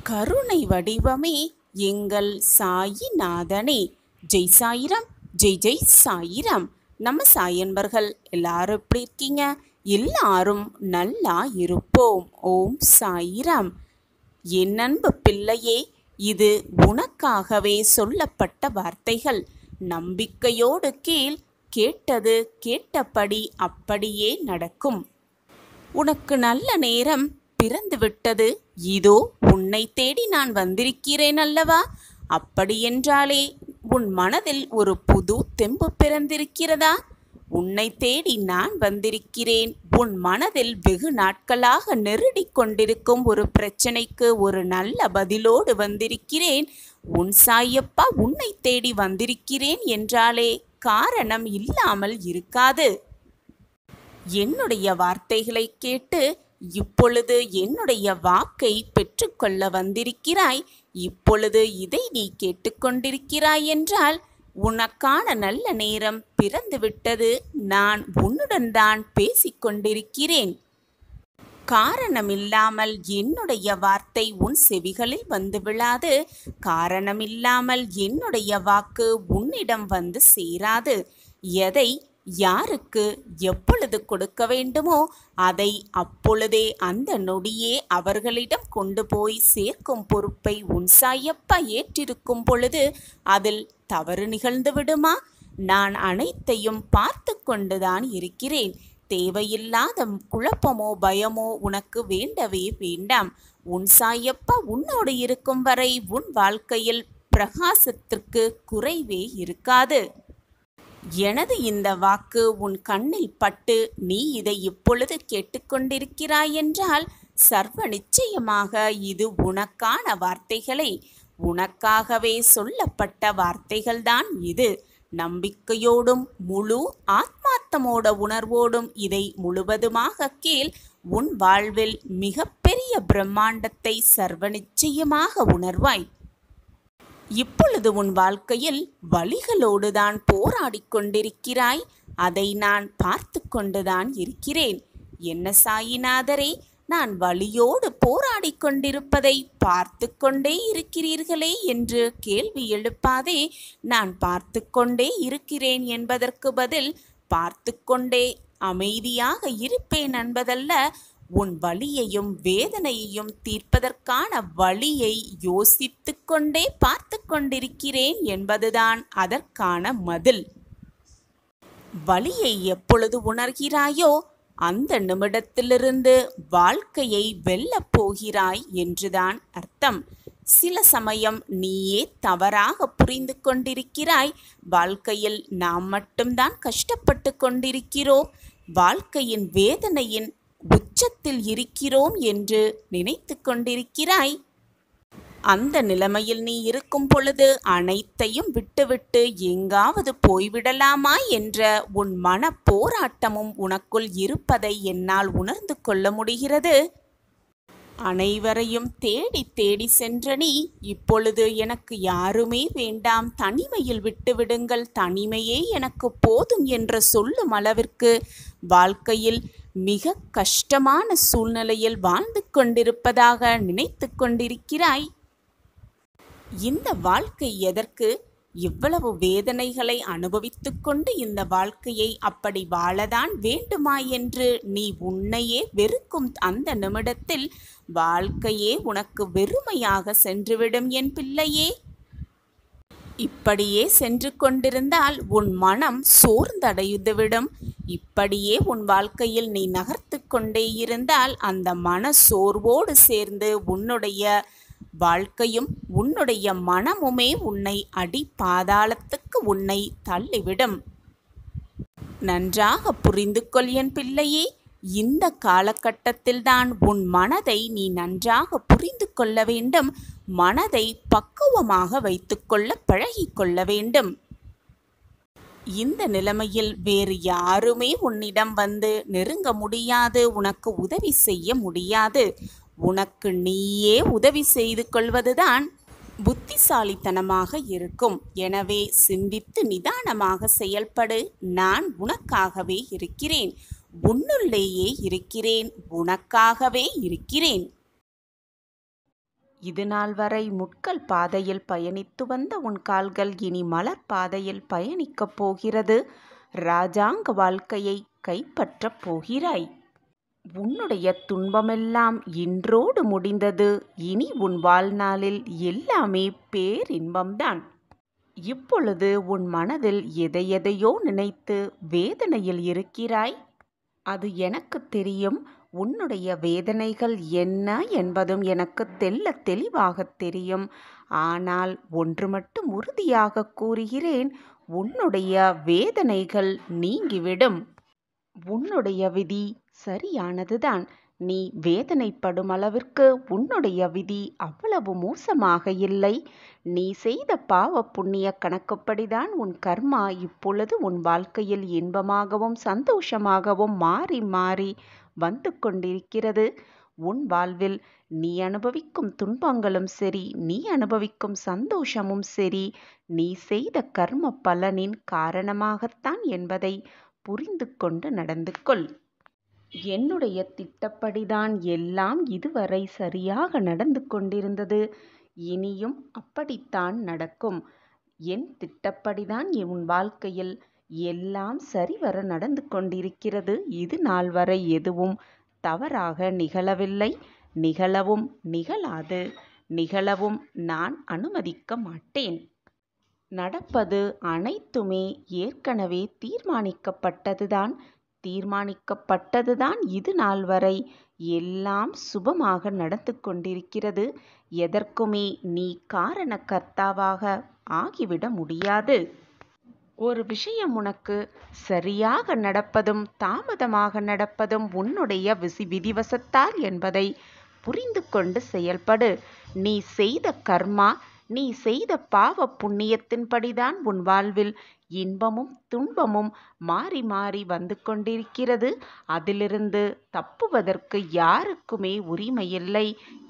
கருணை வடிவமே எங்கள் சாயிநாதனே. ஜெய் சாயிராம், ஜெய் ஜெய் சாயிராம். நம்ம சாயன்பர்கள் எல்லாரும் எப்படி இருக்கீங்க? எல்லாரும் நல்லா இருப்போம். ஓம் சாயிராம். என் அன்பு பிள்ளையே, இது உனக்காகவே சொல்லப்பட்ட வார்த்தைகள். நம்பிக்கையோடு கேள். கேட்டது கேட்டபடி அப்படியே நடக்கும். உனக்கு நல்ல நேரம் பிறந்துவிட்டது. இதோ உன்னை தேடி நான் வந்திருக்கிறேன் அல்லவா? அப்படியென்றாலே உன் மனதில் ஒரு புது தெம்பு பிறந்திருக்கிறதா? உன்னை தேடி நான் வந்திருக்கிறேன். உன் மனதில் வெகு நாட்களாக நெருடிக் கொண்டிருக்கும் ஒரு பிரச்சனைக்கு ஒரு நல்ல பதிலோடு வந்திருக்கிறேன். உன் சாயப்பா உன்னை தேடி வந்திருக்கிறேன் என்றாலே காரணம் இல்லாமல் இருக்காது. என்னுடைய வார்த்தைகளை கேட்டு இப்பொழுது என்னுடைய வாக்கை பெற்றுக்கொள்ள வந்திருக்கிறாய். இப்பொழுது இதை நீ கேட்டுக்கொண்டிருக்கிறாய் என்றால் உனக்கான நல்ல நேரம் பிறந்துவிட்டது. நான் உன்னுடன் தான் பேசிக்கொண்டிருக்கிறேன். காரணமில்லாமல் என்னுடைய வார்த்தை உன் செவிகளில் வந்து விழாது. காரணமில்லாமல் என்னுடைய வாக்கு உன்னிடம் வந்து சேராது. எதை யாருக்கு எப்பொழுது கொடுக்க வேண்டுமோ அதை அப்பொழுதே அந்த நொடியே அவர்களிடம் கொண்டு போய் சேர்க்கும் பொறுப்பை உன் சாயப்பா ஏற்றிருக்கும் பொழுது அதில் தவறு நிகழ்ந்து விடுமா? நான் அனைத்தையும் பார்த்து கொண்டுதான் இருக்கிறேன். தேவையில்லாத குழப்பமோ பயமோ உனக்கு வேண்டவே வேண்டாம். உன் சாயப்பா உன்னோடு இருக்கும் வரை உன் வாழ்க்கையில் பிரகாசத்திற்கு குறைவே இருக்காது. எனது இந்த வாக்கு உன் கண்ணில் பட்டு நீ இதை இப்பொழுது கேட்டுக்கொண்டிருக்கிறாய் என்றால் சர்வ நிச்சயமாக இது உனக்கான வார்த்தைகளை உனக்காகவே சொல்லப்பட்ட வார்த்தைகள்தான் இது. நம்பிக்கையோடும் முழு ஆத்மார்த்தமோட உணர்வோடும் இதை முழுவதுமாக கேள். உன் வாழ்வில் மிகப்பெரிய பிரம்மாண்டத்தை சர்வ நிச்சயமாக உணர்வாய். இப்பொழுது உன் வாழ்க்கையில் வலிகளோடு தான் போராடி கொண்டிருக்கிறாய். அதை நான் பார்த்து கொண்டுதான் இருக்கிறேன். என்ன சாயிநாதரே, நான் வலியோடு போராடி கொண்டிருப்பதை பார்த்து கொண்டே இருக்கிறீர்களே என்று கேள்வி எழுப்பாதே. நான் பார்த்து கொண்டே இருக்கிறேன் என்பதற்கு பதில் பார்த்து கொண்டே அமைதியாக இருப்பேன் என்பதல்ல. உன் வலியையும் வேதனையையும் தீர்ப்பதற்கான வழியை யோசித்து கொண்டே பார்த்து கொண்டிருக்கிறேன் என்பதுதான் அதற்கான பதில். வலியை எப்பொழுது உணர்கிறாயோ அந்த நிமிடத்திலிருந்து வாழ்க்கையை வெல்லப் போகிறாய் என்றுதான் அர்த்தம். சில சமயம் நீயே தவறாக புரிந்து கொண்டிருக்கிறாய். வாழ்க்கையில் நாம் மட்டும்தான் கஷ்டப்பட்டு கொண்டிருக்கிறோம், வாழ்க்கையின் வேதனையின் உச்சத்தில் இருக்கிறோம் என்று நினைத்து கொண்டிருக்கிறாய். அந்த நிலைமையில் நீ இருக்கும் பொழுது அனைத்தையும் விட்டுவிட்டு எங்காவது போய்விடலாமா என்ற உன் மன போராட்டமும் உனக்குள் இருப்பதை என்னால் உணர்ந்து கொள்ள முடிகிறது. அனைவரையும் தேடி தேடி சென்ற நீ இப்பொழுது எனக்கு யாருமே வேண்டாம், தனிமையில் விட்டுவிடுங்கள், தனிமையே எனக்கு போதும் என்று சொல்லும் அளவிற்கு வாழ்க்கையில் மிக கஷ்டமான சூழ்நிலையில் வாழ்ந்து கொண்டிருப்பதாக நினைத்து கொண்டிருக்கிறாய். இந்த வாழ்க்கை எதற்கு? இவ்வளவு வேதனைகளை அனுபவித்து கொண்டு இந்த வாழ்க்கையை அப்படி வாழதான் வேண்டுமா என்று நீ உன்னையே வெறுக்கும் அந்த நிமிடத்தில் வாழ்க்கையே உனக்கு வெறுமையாக சென்றுவிடும் என் பிள்ளையே. இப்படியே சென்று கொண்டிருந்தால் உன் மனம் சோர்ந்தடைந்துவிடும். இப்படியே உன் வாழ்க்கையில் நீ நகர்த்து கொண்டே இருந்தால் அந்த மன சோர்வோடு சேர்ந்து உன்னுடைய வாழ்க்கையும் உன்னுடைய மனமுமே உன்னை அடி பாதாளத்துக்கு உன்னை தள்ளிவிடும். நன்றாக புரிந்து கொள் என் பிள்ளையே. இந்த காலகட்டத்தில்தான் உன் மனதை நீ நன்றாக புரிந்து கொள்ள வேண்டும். மனதை பக்குவமாக வைத்துக்கொள்ள பழகிக்கொள்ள வேண்டும். இந்த நிலைமையில் வேறு யாருமே உன்னிடம் வந்து நெருங்க முடியாது, உனக்கு உதவி செய்ய முடியாது. உனக்கு நீயே உதவி செய்து கொள்வதுதான் புத்திசாலித்தனமாக இருக்கும். எனவே சிந்தித்து நிதானமாக செயல்படு. நான் உனக்காகவே இருக்கிறேன். உன்னுள்ளேயே இருக்கிறேன். உனக்காகவே இருக்கிறேன். இதுநாள் வரை முட்கள் பாதையில் பயணித்து வந்த உன் கால்கள் இனி மலர் பாதையில் பயணிக்கப் போகிறது. ராஜாங்க வாழ்க்கையை கைப்பற்றப் போகிறாய். உன்னுடைய துன்பமெல்லாம் இன்றோடு முடிந்தது. இனி உன் வாழ்நாளில் எல்லாமே பேரின்பம்தான். இப்பொழுது உன் மனதில் எதையெதையோ நினைத்து வேதனையில் இருக்கிறாய். அது எனக்கு தெரியும். உன்னுடைய வேதனைகள் என்ன என்பதும் எனக்கு தெள்ளத் தெளிவாகத் தெரியும். ஆனால் ஒன்று மட்டும் உறுதியாக கூறுகிறேன், உன்னுடைய வேதனைகள் நீங்கிவிடும். உன்னுடைய விதி சரியானதுதான். நீ வேதனைப்படும் அளவிற்கு உன்னுடைய விதி அவ்வளவு மோசமாக இல்லை. நீ செய்த பாவ புண்ணிய கணக்குப்படிதான் உன் கர்மா இப்பொழுது உன் வாழ்க்கையில் இன்பமாகவும் சந்தோஷமாகவும் மாறி மாறி வந்து கொண்டிருக்கிறது. உன் வாழ்வில் நீ அனுபவிக்கும் துன்பங்களும் சரி, நீ அனுபவிக்கும் சந்தோஷமும் சரி, நீ செய்த கர்ம பலனின் காரணமாகத்தான் என்பதை புரிந்து கொண்டு நடந்து கொள். என்னுடைய திட்டப்படிதான் எல்லாம் இதுவரை சரியாக நடந்து கொண்டிருந்தது. இனியும் அப்படித்தான் நடக்கும். என் திட்டப்படிதான் உன் வாழ்க்கையில் எல்லாம் சரிவர நடந்து கொண்டிருக்கிறது. இது நாள் வரை எதுவும் தவறாக நிகழவில்லை, நிகழவும் நிகழாது, நிகழவும் நான் அனுமதிக்க மாட்டேன். நடப்பது அனைத்துமே ஏற்கனவே தீர்மானிக்கப்பட்டதுதான். இது நாள் வரை எல்லாம் சுபமாக நடந்து கொண்டிருக்கிறது. எதற்குமே நீ காரணகர்த்தாவாக ஆகிவிட முடியாது. ஒரு விஷயம் உனக்கு சரியாக நடப்பதும் தாமதமாக நடப்பதும் உன்னுடைய விதிவசத்தால் என்பதை புரிந்து கொண்டு செயல்படு. நீ செய்த கர்மா, நீ செய்த பாவ புண்ணியத்தின்படிதான் உன் வாழ்வில் இன்பமும் துன்பமும் மாறி மாறி வந்து கொண்டிருக்கிறது. அதிலிருந்து தப்புவதற்கு யாருக்குமே உரிமையில்லை.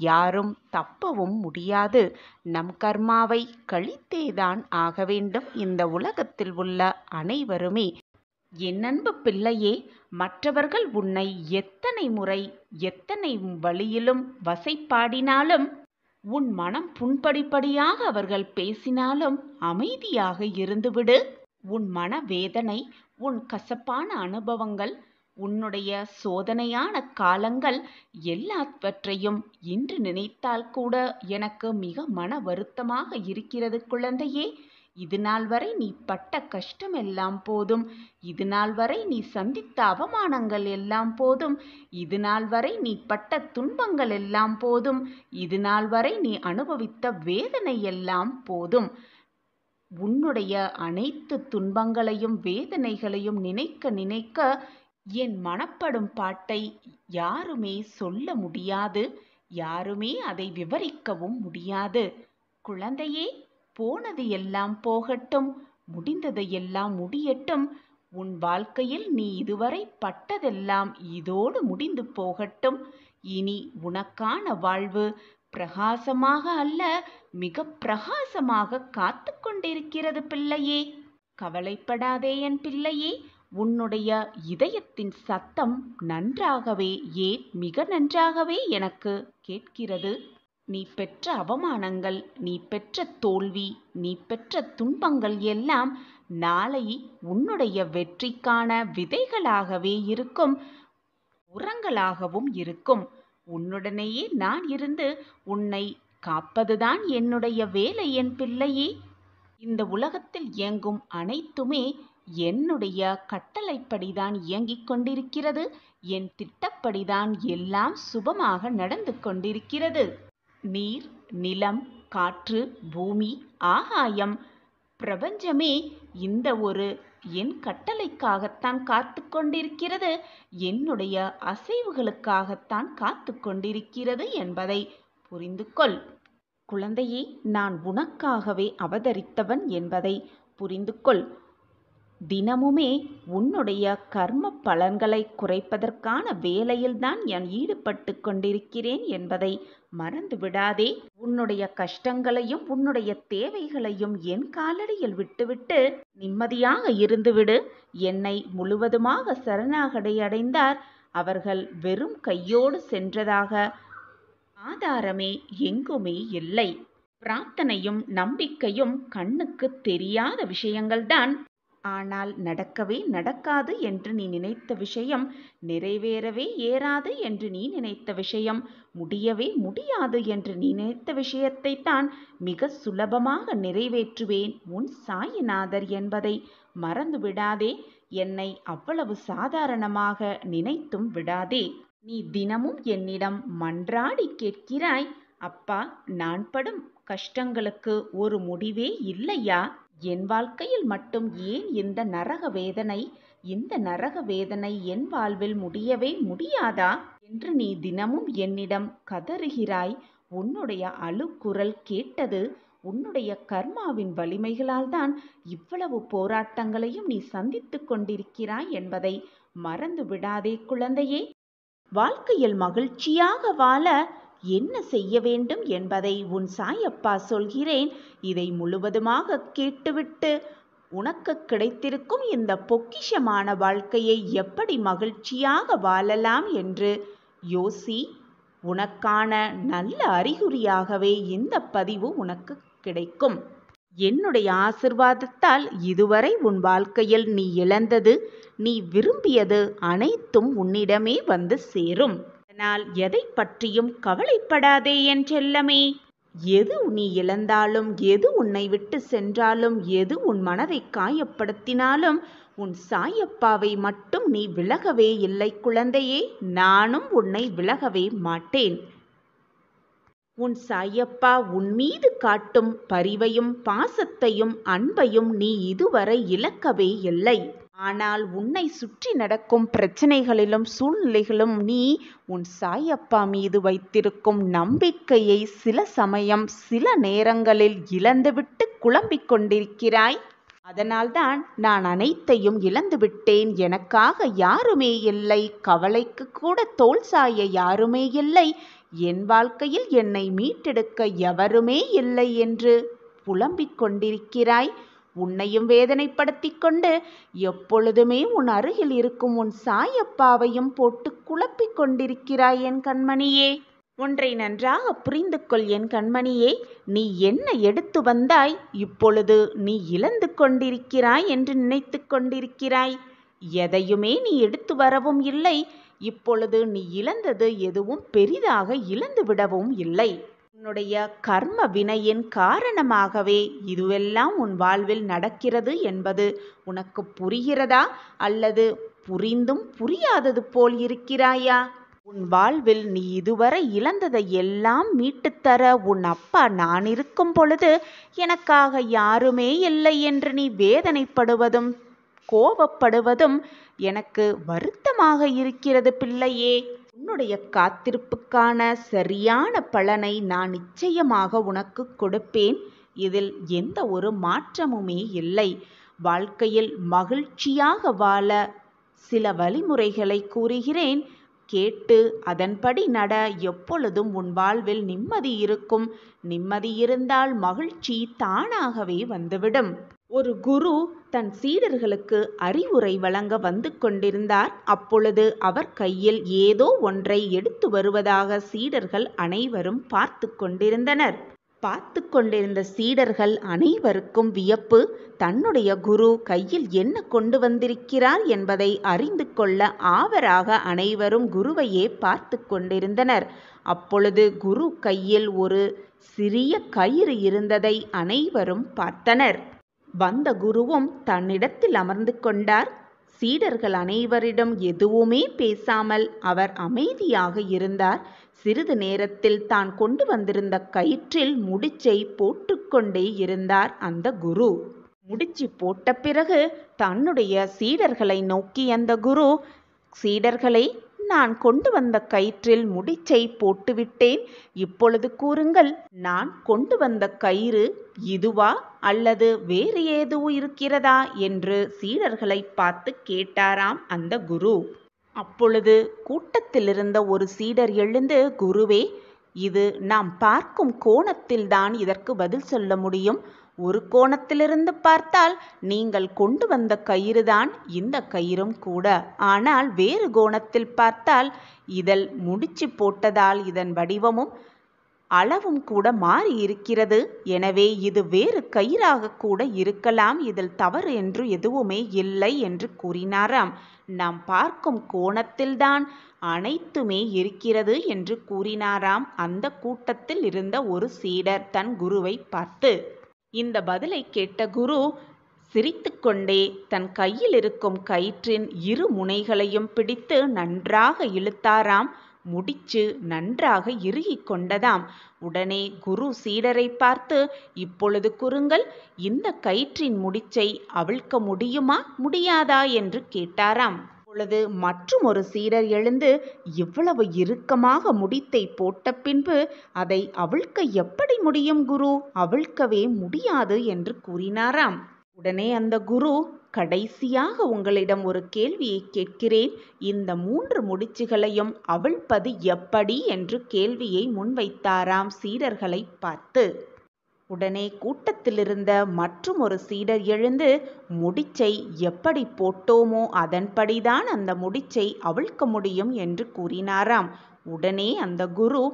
யாரும் தப்பவும் முடியாது. நம் கர்மாவை கழித்தேதான் ஆக வேண்டும் இந்த உலகத்தில் உள்ள அனைவருமே. என் அன்பு பிள்ளையே, மற்றவர்கள் உன்னை எத்தனை முறை எத்தனை வழியிலும் வசைப்பாடினாலும், உன் மனம் புண்படிப்படியாக அவர்கள் பேசினாலும் அமைதியாக இருந்துவிடு. உன் மனவேதனை, உன் கசப்பான அனுபவங்கள், உன்னுடைய சோதனையான காலங்கள் எல்லாவற்றையும் இன்று நினைத்தால் கூட எனக்கு மிக மன வருத்தமாக இருக்கிறது குழந்தையே. இது நாள் வரை நீ பட்ட கஷ்டம் எல்லாம் போதும். இது நாள் வரை நீ சந்தித்த அவமானங்கள் எல்லாம் போதும். இது நாள் வரை நீ பட்ட துன்பங்கள் எல்லாம் போதும். இது நாள் வரை நீ அனுபவித்த வேதனை எல்லாம் போதும். உன்னுடைய அனைத்து துன்பங்களையும் வேதனைகளையும் நினைக்க நினைக்க என் மனப்படும் பாட்டை யாருமே சொல்ல முடியாது. யாருமே அதை விவரிக்கவும் முடியாது. குழந்தையே, போனது எல்லாம் போகட்டும், முடிந்தது எல்லாம் முடியட்டும். உன் வாழ்க்கையில் நீ இதுவரை பட்டதெல்லாம் இதோடு முடிந்து போகட்டும். இனி உனக்கான வாழ்வு பிரகாசமாக அல்ல, மிக பிரகாசமாக காத்து கொண்டிருக்கிறது பிள்ளையே. கவலைப்படாதே என் பிள்ளையே. உன்னுடைய இதயத்தின் சத்தம் நன்றாகவே, ஏன் மிக நன்றாகவே எனக்கு கேட்கிறது. நீ பெற்ற அவமானங்கள், நீ பெற்ற தோல்வி, நீ பெற்ற துன்பங்கள் எல்லாம் நாளை உன்னுடைய வெற்றிக்கான விதைகளாகவே இருக்கும், உரங்களாகவும் இருக்கும். உன்னுடனேயே நான் இருந்து உன்னை காப்பதுதான் என்னுடைய வேலை என் பிள்ளையே. இந்த உலகத்தில் இயங்கும் அனைத்துமே என்னுடைய கட்டளைப்படிதான் இயங்கிக் கொண்டிருக்கிறது. என் திட்டப்படிதான் எல்லாம் சுபமாக நடந்து கொண்டிருக்கிறது. நீர், நிலம், காற்று, பூமி, ஆகாயம், பிரபஞ்சமே இந்த ஒரு என் கட்டளைக்காகத்தான் காத்து கொண்டிருக்கிறது. என்னுடைய அசைவுகளுக்காகத்தான் காத்து கொண்டிருக்கிறது என்பதை புரிந்து கொள். குழந்தையே, நான் உனக்காகவே அவதரித்தவன் என்பதை புரிந்து கொள். தினமுமே உன்னுடைய கர்ம பலன்களை குறைப்பதற்கான வேலையில்தான் நான் ஈடுபட்டு கொண்டிருக்கிறேன் என்பதை மறந்து விடாதே. உன்னுடைய கஷ்டங்களையும் உன்னுடைய தேவைகளையும் என் காலடியில் விட்டுவிட்டு நிம்மதியாக இருந்துவிடு. என்னை முழுவதுமாக சரணாகதி அடைந்தார் அவர்கள் வெறும் கையோடு சென்றதாக ஆதாரமே எங்குமே இல்லை. பிரார்த்தனையும் நம்பிக்கையும் கண்ணுக்கு தெரியாத விஷயங்கள்தான். ஆனால் நடக்கவே நடக்காது என்று நீ நினைத்த விஷயம், நிறைவேறவே ஏறாது என்று நீ நினைத்த விஷயம், முடியவே முடியாது என்று நீ நினைத்த விஷயத்தை தான் மிக சுலபமாக நிறைவேற்றுவேன் உன் சாயிநாதர் என்பதை மறந்து விடாதே. என்னை அவ்வளவு சாதாரணமாக நினைத்தும் விடாதே. நீ தினமும் என்னிடம் மன்றாடி கேட்கிறாய், அப்பா, நான் படும் கஷ்டங்களுக்கு ஒரு முடிவே இல்லையா? என் வாழ்க்கையில் மட்டும் ஏன் இந்த நரக வேதனை? இந்த நரக வேதனை என் வாழ்வில் முடியவே முடியாதா என்று நீ தினமும் என்னிடம் கதறுகிறாய். உன்னுடைய அழுக்குரல் கேட்டது உன்னுடைய கர்மாவின் வலிமைகளால் தான் இவ்வளவு போராட்டங்களையும் நீ சந்தித்துக் கொண்டிருக்கிறாய் என்பதை மறந்து விடாதே குழந்தையே. வாழ்க்கையில் மகிழ்ச்சியாக வாழ என்ன செய்ய வேண்டும் என்பதை உன் சாயப்பா சொல்கிறேன். இதை முழுவதுமாக கேட்டுவிட்டு உனக்கு கிடைத்திருக்கும் இந்த பொக்கிஷமான வாழ்க்கையை எப்படி மகிழ்ச்சியாக வாழலாம் என்று யோசி. உனக்கான நல்ல அறிகுறியாகவே இந்த பதிவு உனக்கு கிடைக்கும். என்னுடைய ஆசிர்வாதத்தால் இதுவரை உன் வாழ்க்கையில் நீ இழந்தது, நீ விரும்பியது அனைத்தும் உன்னிடமே வந்து சேரும். அதனால் எதை பற்றியும் கவலைப்படாதே என் செல்லமே. எது நீ இழந்தாலும், எது உன்னை விட்டு சென்றாலும், எது உன் மனதை காயப்படுத்தினாலும் உன் சாயப்பாவை மட்டும் நீ விலகவே இல்லை குழந்தையே. நானும் உன்னை விலகவே மாட்டேன். உன் சாயப்பா உன் மீது காட்டும் பரிவையும் பாசத்தையும் அன்பையும் நீ இதுவரை இழக்கவே இல்லை. ஆனால் உன்னை சுற்றி நடக்கும் பிரச்சனைகளிலும் சூழ்நிலைகளும் நீ உன் சாயப்பா மீது வைத்திருக்கும் நம்பிக்கையை சில சமயம் சில நேரங்களில் இழந்துவிட்டு குழம்பிக் கொண்டிருக்கிறாய். அதனால்தான் நான் அனைத்தையும் இழந்துவிட்டேன், எனக்காக யாருமே இல்லை, கவலைக்கு கூட தோள் சாய யாருமே இல்லை, என் வாழ்க்கையில் என்னை மீட்டெடுக்க எவருமே இல்லை என்று புலம்பிக் கொண்டிருக்கிறாய். உன்னையும் வேதனைப்படுத்தி கொண்டு எப்பொழுதுமே உன் அருகில் இருக்கும் உன் சாயப்பாவையும் போட்டு குழப்பிக் கொண்டிருக்கிறாய் என் கண்மணியே. ஒன்றை நன்றாக புரிந்து கொள் என் கண்மணியே. நீ என்ன எடுத்து வந்தாய், இப்பொழுது நீ இழந்து கொண்டிருக்கிறாய் என்று நினைத்து கொண்டிருக்கிறாய். எதையுமே நீ எடுத்து வரவும் இல்லை. இப்பொழுது நீ இழந்தது எதுவும் பெரிதாக இழந்து விடவும் இல்லை. உன்னுடைய கர்ம வினையின் காரணமாகவே இதுவெல்லாம் உன் வாழ்வில் நடக்கிறது என்பது உனக்கு புரிகிறதா? அல்லது புரிந்தும் புரியாதது போல் இருக்கிறாயா? உன் வாழ்வில் நீ இதுவரை இழந்ததை எல்லாம் மீட்டுத்தர உன் அப்பா நான் இருக்கும் பொழுது எனக்காக யாருமே இல்லை என்று நீ வேதனைப்படுவதும் கோபப்படுவதும் எனக்கு வருத்தமாக இருக்கிறது பிள்ளையே. உன்னுடைய காத்திருப்புக்கான சரியான பலனை நான் நிச்சயமாக உனக்கு கொடுப்பேன். இதில் எந்த ஒரு மாற்றமுமே இல்லை. வாழ்க்கையில் மகிழ்ச்சியாக வாழ சில வழிமுறைகளை கூறுகிறேன், கேட்டு அதன்படி நட. எப்பொழுதும் உன் வாழ்வில் நிம்மதி இருக்கும். நிம்மதி இருந்தால் மகிழ்ச்சி தானாகவே வந்துவிடும். ஒரு குரு தன் சீடர்களுக்கு அறிவுரை வழங்க வந்து கொண்டிருந்தார். அப்பொழுது அவர் கையில் ஏதோ ஒன்றை எடுத்து வருவதாக சீடர்கள் அனைவரும் பார்த்து கொண்டிருந்தனர். பார்த்து கொண்டிருந்த சீடர்கள் அனைவருக்கும் வியப்பு. தன்னுடைய குரு கையில் என்ன கொண்டு வந்திருக்கிறார் என்பதை அறிந்து கொள்ள ஆவராக அனைவரும் குருவையே பார்த்து கொண்டிருந்தனர். அப்பொழுது குரு கையில் ஒரு சிறிய கயிறு இருந்ததை அனைவரும் பார்த்தனர். வந்த குருவும் தன்னிடத்தில் அமர்ந்து கொண்டார். சீடர்கள் அனைவரிடம் எதுவுமே பேசாமல் அவர் அமைதியாக இருந்தார். சிறிது நேரத்தில் தான் கொண்டு வந்திருந்த கயிற்றில் முடிச்சை போட்டுக்கொண்டே இருந்தார் அந்த குரு. முடிச்சு போட்ட பிறகு தன்னுடைய சீடர்களை நோக்கி அந்த குரு, சீடர்களே, நான் கொண்டு வந்த கயிற்றில் முடிச்சை போட்டுவிட்டேன். இப்பொழுது கூறுங்கள், நான் கொண்டு வந்த கயிறு இதுவா அல்லது வேறு ஏதோ இருக்கிறதா என்று சீடர்களை பார்த்து கேட்டாராம் அந்த குரு. அப்பொழுது கூட்டத்திலிருந்த ஒரு சீடர் எழுந்து, குருவே, இது நாம் பார்க்கும் கோணத்தில்தான் இதற்கு பதில் சொல்ல முடியும். ஒரு கோணத்திலிருந்து பார்த்தால் நீங்கள் கொண்டு வந்த கயிறுதான் இந்த கயிறும் கூட. ஆனால் வேறு கோணத்தில் பார்த்தால் இதில் முடிச்சு போட்டதால் இதன் வடிவமும் அளவும் கூட மாறி இருக்கிறது. எனவே இது வேறு கயிறாக கூட இருக்கலாம். இதில் தவறு என்று எதுவுமே இல்லை என்று கூறினாராம். நாம் பார்க்கும் கோணத்தில்தான் அனைத்துமே இருக்கிறது என்று கூறினாராம். அந்த கூட்டத்தில் இருந்த ஒரு சீடர் தன் குருவை பார்த்து. இந்த பதிலை கேட்ட குரு சிரித்துக்கொண்டே தன் கையில் இருக்கும் கயிற்றின் இரு முனைகளையும் பிடித்து நன்றாக இழுத்தாராம். முடிச்சு நன்றாக இறுகிக் கொண்டதாம். உடனே குரு சீடரை பார்த்து, இப்பொழுது கூறுங்கள், இந்த கயிற்றின் முடிச்சை அவிழ்க்க முடியுமா முடியாதா என்று கேட்டாராம். அப்பொழுது மற்றும் ஒரு சீடர் எழுந்து, இவ்வளவு இறுக்கமாக முடித்தை போட்ட பின்பு அதை அவிழ்க்க எப்படி முடியும் குரு? அவிழ்க்கவே முடியாது என்று கூறினாராம். உடனே அந்த குரு, கடைசியாக உங்களிடம் ஒரு கேள்வியை கேட்கிறேன். இந்த 3 முடிச்சுகளையும் அவிழ்ப்பது எப்படி என்று கேள்வியை முன்வைத்தாராம் சீடர்களை பார்த்து. உடனே கூட்டத்திலிருந்த மற்றும் ஒரு சீடர் எழுந்து, முடிச்சை எப்படி போட்டோமோ அதன்படிதான் அந்த முடிச்சை அவிழ்க்க முடியும் என்று கூறினாராம். உடனே அந்த குரு,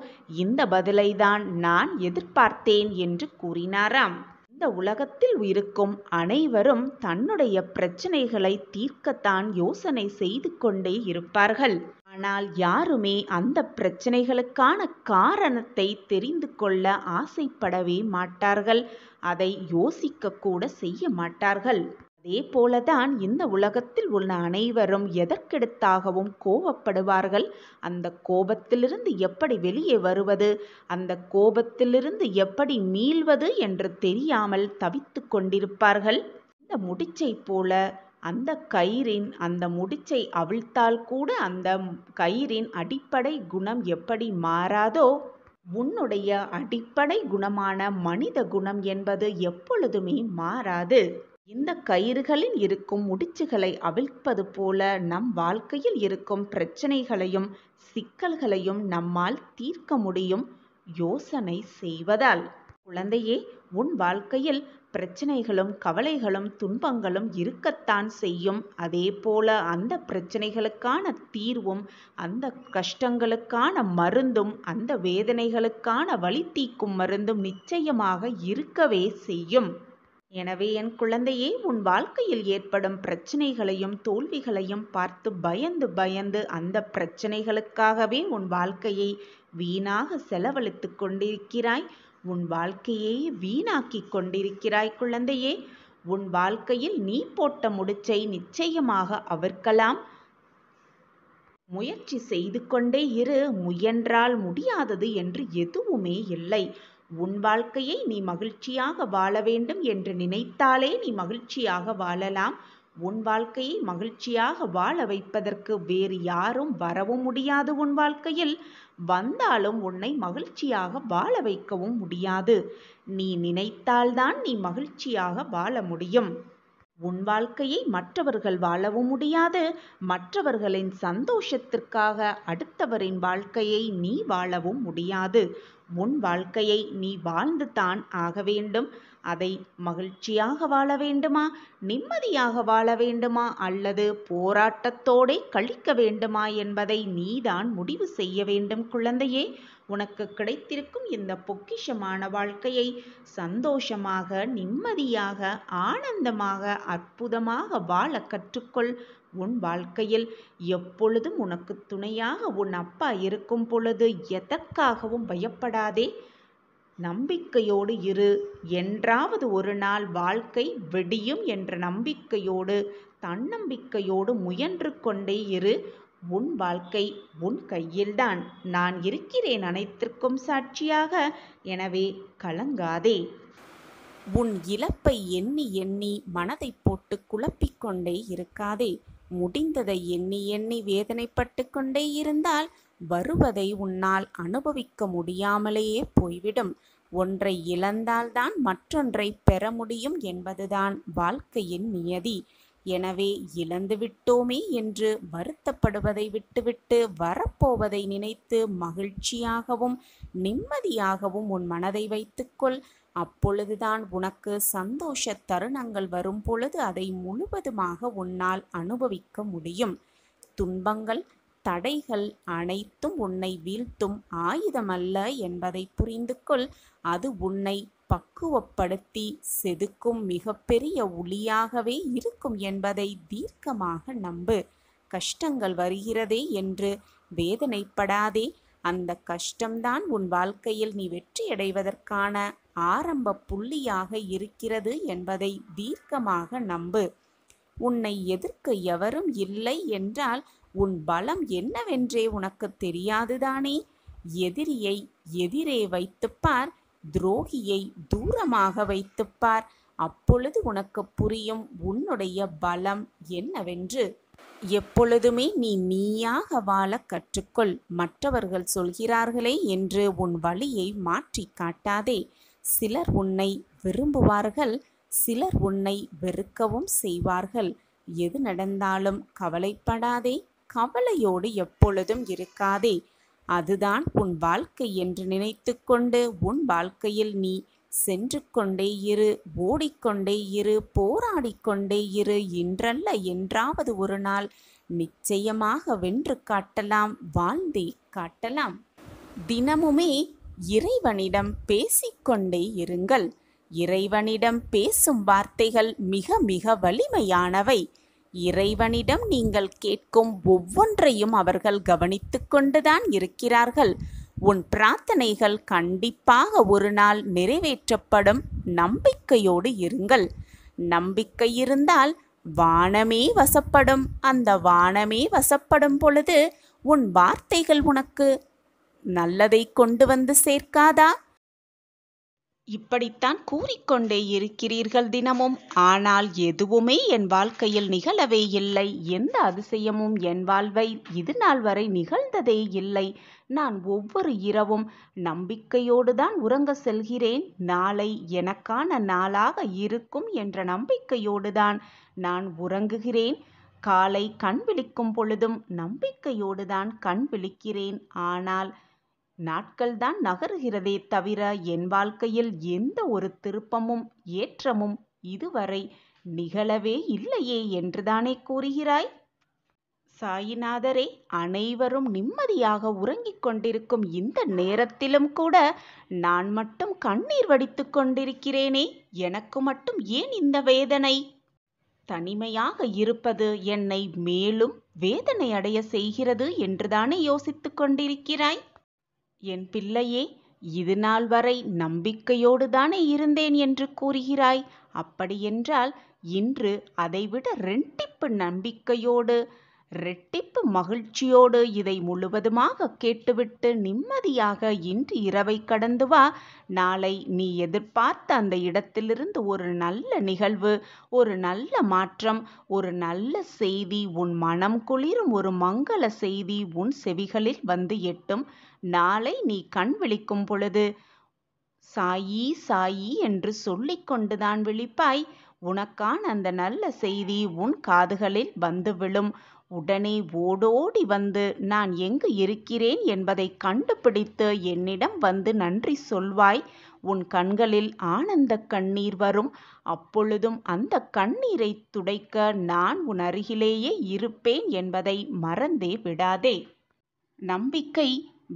இந்த பதிலை தான் நான் எதிர்பார்த்தேன் என்று கூறினாராம். இந்த உலகத்தில் இருக்கும் அனைவரும் தன்னுடைய பிரச்சனைகளை தீர்க்கத்தான் யோசனை செய்து கொண்டே இருப்பார்கள். ஆனால் யாருமே அந்த பிரச்சனைகளுக்கான காரணத்தை தெரிந்து கொள்ள ஆசைப்படவே மாட்டார்கள். அதை யோசிக்க கூட செய்ய மாட்டார்கள். அதே போலதான் இந்த உலகத்தில் உள்ள அனைவரும் எதற்கெடுத்தாகவும் கோபப்படுவார்கள். அந்த கோபத்திலிருந்து எப்படி வெளியே வருவது, அந்த கோபத்திலிருந்து எப்படி மீள்வது என்று தெரியாமல் தவித்து கொண்டிருப்பார்கள். இந்த முடிச்சை போல அந்த கயிறின் அந்த முடிச்சை அவிழ்த்தால் கூட அந்த கயிறின் அடிப்படை குணம் எப்படி மாறாதோ, உன்னுடைய அடிப்படை குணமான மனித குணம் என்பது எப்பொழுதுமே மாறாது. இந்த கயிறுகளில் இருக்கும் முடிச்சுகளை அவிழ்ப்பது போல நம் வாழ்க்கையில் இருக்கும் பிரச்சனைகளையும் சிக்கல்களையும் நம்மால் தீர்க்க முடியும் யோசனை செய்வதால். குழந்தையே, உன் வாழ்க்கையில் பிரச்சனைகளும் கவலைகளும் துன்பங்களும் இருக்கத்தான் செய்யும். அதே போல அந்த பிரச்சனைகளுக்கான தீர்வும் அந்த கஷ்டங்களுக்கான மருந்தும் அந்த வேதனைகளுக்கான வலி தீர்க்கும் மருந்தும் நிச்சயமாக இருக்கவே செய்யும். எனவே என் குழந்தையே, உன் வாழ்க்கையில் ஏற்படும் பிரச்சனைகளையும் தோல்விகளையும் பார்த்து பயந்து பயந்து அந்த பிரச்சனைகளுக்காகவே உன் வாழ்க்கையை வீணாக செலவழித்து கொண்டிருக்கிறாய். உன் வாழ்க்கையை வீணாக்கி கொண்டிருக்கிறாய். குழந்தையே, உன் வாழ்க்கையில் நீ போட்ட முடிச்சை நிச்சயமாக அவிழ்க்கலாம். முயற்சி செய்து கொண்டே இரு. முயன்றால் முடியாதது என்று எதுவுமே இல்லை. உன் வாழ்க்கையை நீ மகிழ்ச்சியாக வாழ வேண்டும் என்று நினைத்தாலே நீ மகிழ்ச்சியாக வாழலாம். உன் வாழ்க்கையை மகிழ்ச்சியாக வாழ வைப்பதற்கு வேறு யாரும் வரவும் முடியாது. உன் வாழ்க்கையில் வந்தாலும் உன்னை மகிழ்ச்சியாக வாழ வைக்கவும் முடியாது. நீ நினைத்தால்தான் நீ மகிழ்ச்சியாக வாழ முடியும். உன் வாழ்க்கையை மற்றவர்கள் வாழவும் முடியாது. மற்றவர்களின் சந்தோஷத்திற்காக அடுத்தவரின் வாழ்க்கையை நீ வாழவும் முடியாது. உன் வாழ்க்கையை நீ வாழ்ந்து தான் ஆக வேண்டும். அதை மகிழ்ச்சியாக வாழ வேண்டுமா, நிம்மதியாக வாழ வேண்டுமா, அல்லது போராட்டத்தோடே கழிக்க வேண்டுமா என்பதை நீதான் முடிவு செய்ய வேண்டும். குழந்தையே, உனக்கு கிடைத்திருக்கும் இந்த பொக்கிஷமான வாழ்க்கையை சந்தோஷமாக, நிம்மதியாக, ஆனந்தமாக, அற்புதமாக வாழ கற்றுக்கொள். உன் வாழ்க்கையில் எப்பொழுதும் உனக்கு துணையாக உன் அப்பா இருக்கும் பொழுது எதற்காகவும் பயப்படாதே. நம்பிக்கையோடு இரு. என்றாவது ஒரு நாள் வாழ்க்கை வெடியும் என்ற நம்பிக்கையோடு, தன்னம்பிக்கையோடு முயன்று கொண்டே இரு. உன் வாழ்க்கை உன் கையில்தான். நான் இருக்கிறேன் அனைத்திற்கும் சாட்சியாக. எனவே கலங்காதே. உன் இழப்பை எண்ணி எண்ணி மனதை போட்டு குழப்பிக்கொண்டே இருக்காதே. முடிந்ததை எண்ணி எண்ணி வேதனைப்பட்டு கொண்டே இருந்தால் வருவதை உன்னால் அனுபவிக்க முடியாமலேயே போய்விடும். ஒன்றை இழந்தால்தான் மற்றொன்றை பெற முடியும் என்பதுதான் வாழ்க்கையின் நியதி. எனவே இழந்துவிட்டோமே என்று வருத்தப்படுவதை விட்டுவிட்டு வரப்போவதை நினைத்து மகிழ்ச்சியாகவும் நிம்மதியாகவும் உன் மனதை வைத்துக்கொள். அப்பொழுதுதான் உனக்கு சந்தோஷ தருணங்கள் வரும் பொழுது அதை முழுவதுமாக உன்னால் அனுபவிக்க முடியும். துன்பங்கள் தடைகள் அனைத்தும் உன்னை வீழ்த்தும் ஆயுதமல்ல என்பதை புரிந்து கொள். அது உன்னை பக்குவப்படுத்தி செதுக்கும் மிகப்பெரிய ஒளியாகவே இருக்கும் என்பதை தீர்க்கமாக நம்பு. கஷ்டங்கள் வருகிறதே என்று வேதனைப்படாதே. அந்த கஷ்டம்தான் உன் வாழ்க்கையில் நீ வெற்றியடைவதற்கான ஆரம்ப புள்ளியாக இருக்கிறது என்பதை தீர்க்கமாக நம்பு. உன்னை எதிர்க்க எவரும் இல்லை என்றால் உன் பலம் என்னவென்றே உனக்கு தெரியாதுதானே? எதிரியை எதிரே வைத்துப்பார், துரோகியை தூரமாக வைத்துப்பார். அப்பொழுது உனக்கு புரியும் உன்னுடைய பலம் என்னவென்று. எப்பொழுதுமே நீ நீயாக வாழ கற்றுக்கொள். மற்றவர்கள் சொல்கிறார்களே என்று உன் வழியை மாற்றி காட்டாதே. சிலர் உன்னை விரும்புவார்கள், சிலர் உன்னை வெறுக்கவும் செய்வார்கள். எது நடந்தாலும் கவலைப்படாதே. கவலையோடு எப்பொழுதும் இருக்காதே. அதுதான் உன் வாழ்க்கை என்று நினைத்து கொண்டு உன் வாழ்க்கையில் நீ சென்று கொண்டே இரு, ஓடிக்கொண்டே இரு, போராடிக்கொண்டே இரு. இன்றல்ல என்றாவது ஒரு நாள் நிச்சயமாக வென்று காட்டலாம், வாழ்ந்தே காட்டலாம். தினமுமே இறைவனிடம் பேசிக்கொண்டே இருங்கள். இறைவனிடம் பேசும் வார்த்தைகள் மிக மிக வலிமையானவை. இறைவனிடம் நீங்கள் கேட்கும் ஒவ்வொன்றையும் அவர்கள் கவனித்து கொண்டுதான் இருக்கிறார்கள். உன் பிரார்த்தனைகள் கண்டிப்பாக ஒரு நாள் நிறைவேற்றப்படும். நம்பிக்கையோடு இருங்கள். நம்பிக்கை இருந்தால் வானமே வசப்படும். அந்த வானமே வசப்படும் பொழுது உன் வார்த்தைகள் உனக்கு நல்லதை கொண்டு வந்து சேர்க்காதா? இப்படித்தான் கூறிக்கொண்டே இருக்கிறீர்கள் தினமும். ஆனால் எதுவுமே என் வாழ்க்கையில் நிகழவே இல்லை. எந்த அதிசயமும் என் வாழ்வை இது நாள் வரை நிகழ்ந்ததே இல்லை. நான் ஒவ்வொரு இரவும் நம்பிக்கையோடு தான் உறங்க செல்கிறேன். நாளை எனக்கான நாளாக இருக்கும் என்ற நம்பிக்கையோடு தான் நான் உறங்குகிறேன். காலை கண் விழிக்கும் பொழுதும் நம்பிக்கையோடு தான் கண் விழிக்கிறேன். ஆனால் நாட்கள் தான் நகருகிறதே தவிர என் வாழ்க்கையில் எந்த ஒரு திருப்பமும் ஏற்றமும் இதுவரை நிகழவே இல்லையே என்றுதானே கூறுகிறாய்? சாயிநாதரே, அனைவரும் நிம்மதியாக உறங்கிக் கொண்டிருக்கும் இந்த நேரத்திலும் கூட நான் மட்டும் கண்ணீர் வடித்து கொண்டிருக்கிறேனே, எனக்கு மட்டும் ஏன் இந்த வேதனை? தனிமையாக இருப்பது என்னை மேலும் வேதனை அடைய செய்கிறது என்றுதானே யோசித்து கொண்டிருக்கிறாய்? என் பிள்ளையே, இது நாள் வரை நம்பிக்கையோடு தானே இருந்தேன் என்று கூறுகிறாய். அப்படியென்றால் இன்று அதைவிட ரெட்டிப்பு நம்பிக்கையோடு, ரெட்டிப்பு மகிழ்ச்சியோடு இதை முழுவதுமாக கேட்டுவிட்டு நிம்மதியாக இன்று இரவை கடந்து வா. நாளை நீ எதிர்பார்த்த அந்த இடத்திலிருந்து ஒரு நல்ல நிகழ்வு, ஒரு நல்ல மாற்றம், ஒரு நல்ல செய்தி, உன் மனம் குளிரும் ஒரு மங்கள செய்தி உன் செவிகளில் வந்து எட்டும். நாளை நீ கண் விழிக்கும் பொழுது சாயி சாயி என்று சொல்லிக்கொண்டுதான் விழிப்பாய். உனக்கான அந்த நல்ல செய்தி உன் காதுகளில் வந்து விழும். உடனே ஓடோடி வந்து நான் எங்கு இருக்கிறேன் என்பதை கண்டுபிடித்து என்னிடம் வந்து நன்றி சொல்வாய். உன் கண்களில் ஆனந்த கண்ணீர் வரும். அப்பொழுதும் அந்த கண்ணீரை துடைக்க நான் உன் அருகிலேயே இருப்பேன் என்பதை மறந்தே விடாதே. நம்பிக்கை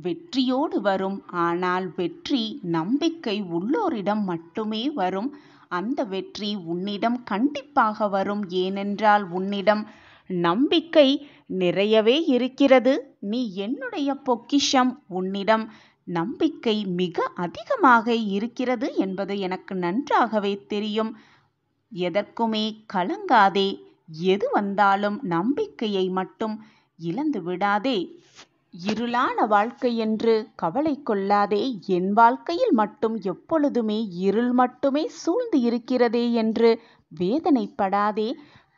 வெற்றியோடு வரும். ஆனால் வெற்றி நம்பிக்கை உள்ளோரிடம் மட்டுமே வரும். அந்த வெற்றி உன்னிடம் கண்டிப்பாக வரும். ஏனென்றால் உன்னிடம் நம்பிக்கை நிறையவே இருக்கிறது. நீ என்னுடைய பொக்கிஷம். உன்னிடம் நம்பிக்கை மிக அதிகமாக இருக்கிறது என்பது எனக்கு நன்றாகவே தெரியும். எதற்குமே கலங்காதே. எது வந்தாலும் நம்பிக்கையை மட்டும் இழந்து விடாதே. இருளான வாழ்க்கை என்று கவலை கொள்ளாதே. என் வாழ்க்கையில் மட்டும் எப்பொழுதுமே இருள் மட்டுமே சூழ்ந்து இருக்கிறதே என்று வேதனைப்படாதே.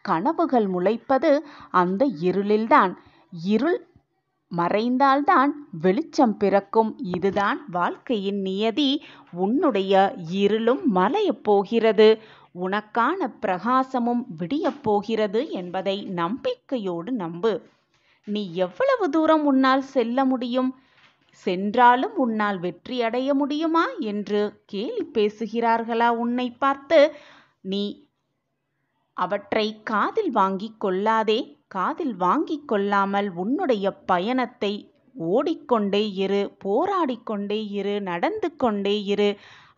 கனவுகள் முளைப்பது அந்த இருளில்தான். இருள் மறைந்தால்தான் வெளிச்சம் பிறக்கும். இதுதான் வாழ்க்கையின் நியதி. உன்னுடைய இருளும் மலையப் போகிறது. உனக்கான பிரகாசமும் விடியப் போகிறது என்பதை நம்பிக்கையோடு நம்பு. நீ எவ்வளவு தூரம் உன்னால் செல்ல முடியும்? சென்றாலும் உன்னால் வெற்றி அடைய முடியுமா என்று கேலி பேசுகிறார்களா உன்னை பார்த்து? நீ அவற்றை காதில் வாங்கி கொள்ளாதே. காதில் வாங்கிக் கொள்ளாமல் உன்னுடைய பயணத்தை ஓடிக்கொண்டே இரு, போராடிக்கொண்டே இரு, நடந்து கொண்டே இரு.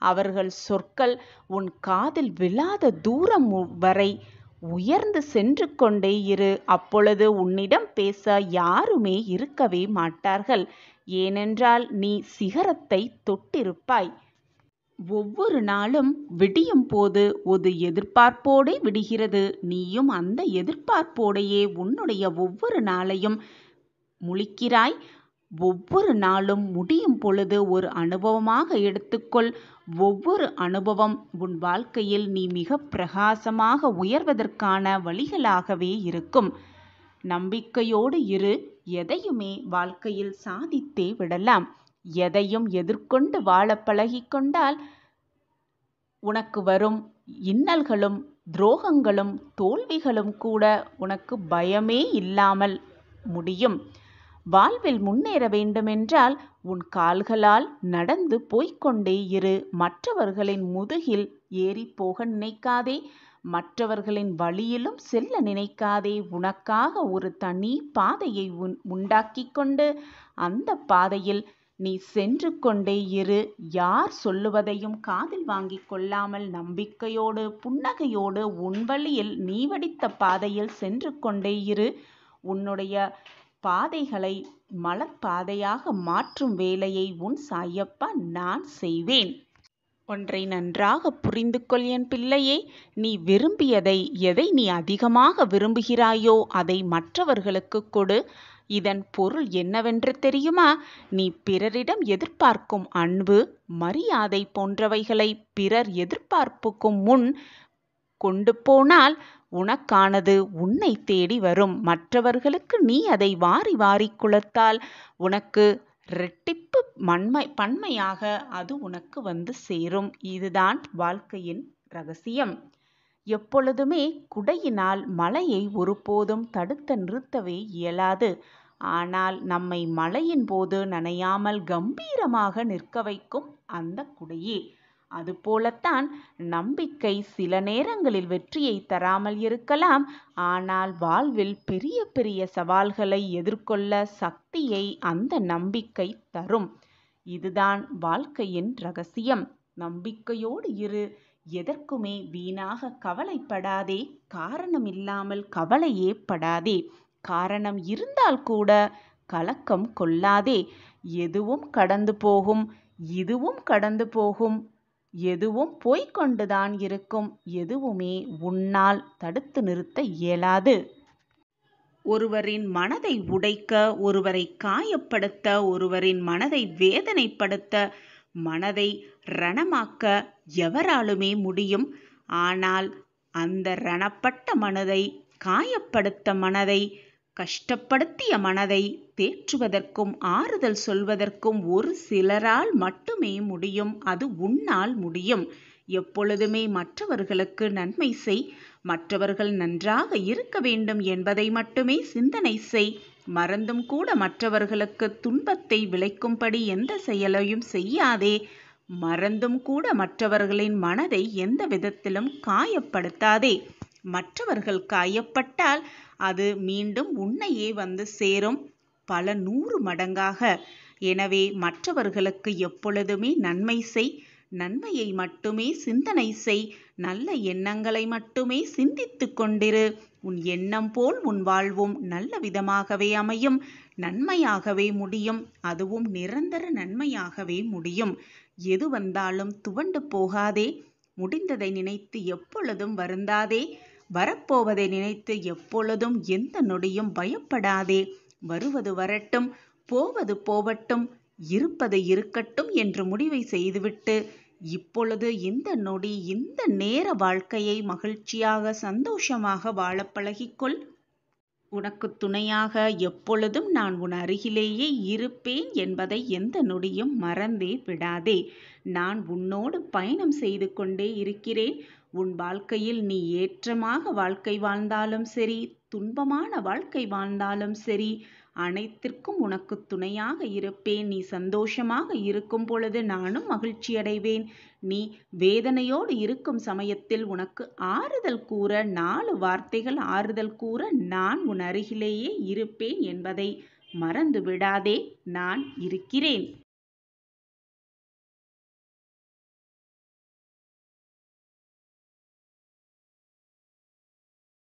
அவர்கள் சொற்கள் உன் காதில் விழாத தூரம் வரை உயர்ந்து சென்று கொண்டே இரு. அப்பொழுது உன்னிடம் பேச யாருமே இருக்கவே மாட்டார்கள். ஏனென்றால் நீ சிகரத்தை தொட்டிருப்பாய். ஒவ்வொரு நாளும் விடியும் போது ஒரு எதிர்பார்ப்போடே விடுகிறது. நீயும் அந்த எதிர்பார்ப்போடையே உன்னுடைய ஒவ்வொரு நாளையும் முழிக்கிறாய். ஒவ்வொரு நாளும் முடியும் பொழுது ஒரு அனுபவமாக எடுத்துக்கொள். ஒவ்வொரு அனுபவம் உன் வாழ்க்கையில் நீ மிக பிரகாசமாக உயர்வதற்கான வழிகளாகவே இருக்கும். நம்பிக்கையோடு இரு. எதையுமே வாழ்க்கையில் சாதித்தே விடலாம். எதையும் எதிர்கொண்டு வாழ பழகிக்கொண்டால் உனக்கு வரும் இன்னல்களும் துரோகங்களும் தோல்விகளும் கூட உனக்கு பயமே இல்லாமல் முடியும். வாழ்வில் முன்னேற வேண்டுமென்றால் உன் கால்களால் நடந்து போய்கொண்டே இரு. மற்றவர்களின் முதுகில் ஏறி போக நினைக்காதே. மற்றவர்களின் வழியிலும் செல்ல நினைக்காதே. உனக்காக ஒரு தனி பாதையை உண்டாக்கி கொண்டு அந்த பாதையில் நீ சென்று கொண்டே இரு. யார் சொல்லுவதையும் காதில் வாங்கிக் கொள்ளாமல் நம்பிக்கையோடு புன்னகையோடு உன் வழியில் நீ வடித்த பாதையில் சென்று கொண்டே இரு. உன்னுடைய பாதைகளை மலர்பாதையாக மாற்றும் வேலையை உன் சாயப்பா நான் செய்வேன். ஒன்றை நன்றாக புரிந்து கொள் என் பிள்ளையே. நீ விரும்பியதை, எதை நீ அதிகமாக விரும்புகிறாயோ அதை மற்றவர்களுக்கு கொடு. இதன் பொருள் என்னவென்று தெரியுமா? நீ பிறரிடம் எதிர்பார்க்கும் அன்பு, மரியாதை போன்றவைகளை பிறர் எதிர்பார்ப்புக்கும் முன் கொண்டு போனால் உனக்கானது உன்னை தேடி வரும். மற்றவர்களுக்கு நீ அதை வாரி வாரி குளத்தால் உனக்கு இரட்டிப்பு பன்மையாக அது உனக்கு வந்து சேரும். இதுதான் வாழ்க்கையின் ரகசியம். எப்பொழுதுமே குடையினால் மழையை ஒருபோதும் தடுத்து நிறுத்தவே இயலாது. ஆனால் நம்மை மழையின் போது நனையாமல் கம்பீரமாக நிற்க வைக்கும் அந்த குடையே. அதுபோலத்தான் நம்பிக்கை சில நேரங்களில் வெற்றியை தராமல் இருக்கலாம். ஆனால் வாழ்வில் பெரிய பெரிய சவால்களை எதிர்கொள்ள சக்தியை அந்த நம்பிக்கை தரும். இதுதான் வாழ்க்கையின் ரகசியம். நம்பிக்கையோடு இரு. எதற்குமே வீணாக கவலைப்படாதே. காரணம் இல்லாமல் கவலையே படாதே. காரணம் இருந்தால் கூட கலக்கம் கொள்ளாதே. எதுவும் கடந்து போகும். இதுவும் கடந்து போகும். எதுவும் போய்கொண்டுதான் இருக்கும். எதுவுமே உன்னால் தடுத்து நிறுத்த இயலாது. ஒருவரின் மனதை உடைக்க, ஒருவரை காயப்படுத்த, ஒருவரின் மனதை வேதனைப்படுத்த, மனதை ரணமாக்க எவராலுமே முடியும். ஆனால் அந்த ரணப்பட்ட மனதை, காயப்படுத்த மனதை, கஷ்டப்படுத்திய மனதை தேற்றுவதற்கும் ஆறுதல் சொல்வதற்கும் ஒரு சிலரால் மட்டுமே முடியும். அது உன்னால் முடியும். எப்பொழுதுமே மற்றவர்களுக்கு நன்மை செய். மற்றவர்கள் நன்றாக இருக்க வேண்டும் என்பதை மட்டுமே சிந்தனை செய். மறந்தும் கூட மற்றவர்களுக்கு துன்பத்தை விளைக்கும்படி எந்த செயலையும் செய்யாதே. மறந்தும் கூட மற்றவர்களின் மனதை எந்த விதத்திலும் காயப்படுத்தாதே. மற்றவர்கள் காயப்பட்டால் அது மீண்டும் உன்னையே வந்து சேரும், பல 100 மடங்காக. எனவே மற்றவர்களுக்கு எப்பொழுதுமே நன்மை செய். நன்மையை மட்டுமே சிந்தனை செய். நல்ல எண்ணங்களை மட்டுமே சிந்தித்து கொண்டிரு. உன் எண்ணம் போல் உன் வாழ்வும் நல்ல விதமாகவே அமையும். நன்மையாகவே முடியும். அதுவும் நிரந்தர நன்மையாகவே முடியும். எது வந்தாலும் துவண்டு போகாதே. முடிந்ததை நினைத்து எப்பொழுதும் வருந்தாதே. வரப்போவதை நினைத்து எப்பொழுதும் எந்த நொடியும் பயப்படாதே. வருவது வரட்டும், போவது போவட்டும், இருப்பது இருக்கட்டும் என்று முடிவை செய்துவிட்டு இப்பொழுது இந்த நொடி, இந்த நேர வாழ்க்கையை மகிழ்ச்சியாக சந்தோஷமாக வாழ பழகிக்கொள். உனக்கு துணையாக எப்பொழுதும் நான் உன் அருகிலேயே இருப்பேன் என்பதை எந்த நொடியும் மறந்தே விடாதே. நான் உன்னோடு பயணம் செய்து கொண்டே இருக்கிறேன். உன் வாழ்க்கையில் நீ ஏற்றமாக வாழ்க்கை வாழ்ந்தாலும் சரி, துன்பமான வாழ்க்கை வாழ்ந்தாலும் சரி, அனைத்திற்கும் உனக்கு துணையாக இருப்பேன். நீ சந்தோஷமாக இருக்கும் பொழுது நானும் மகிழ்ச்சியடைவேன். நீ வேதனையோடு இருக்கும் சமயத்தில் உனக்கு ஆறுதல் கூற 4 வார்த்தைகள் ஆறுதல் கூற நான் உன் அருகிலேயே இருப்பேன் என்பதை மறந்து விடாதே. நான் இருக்கிறேன்.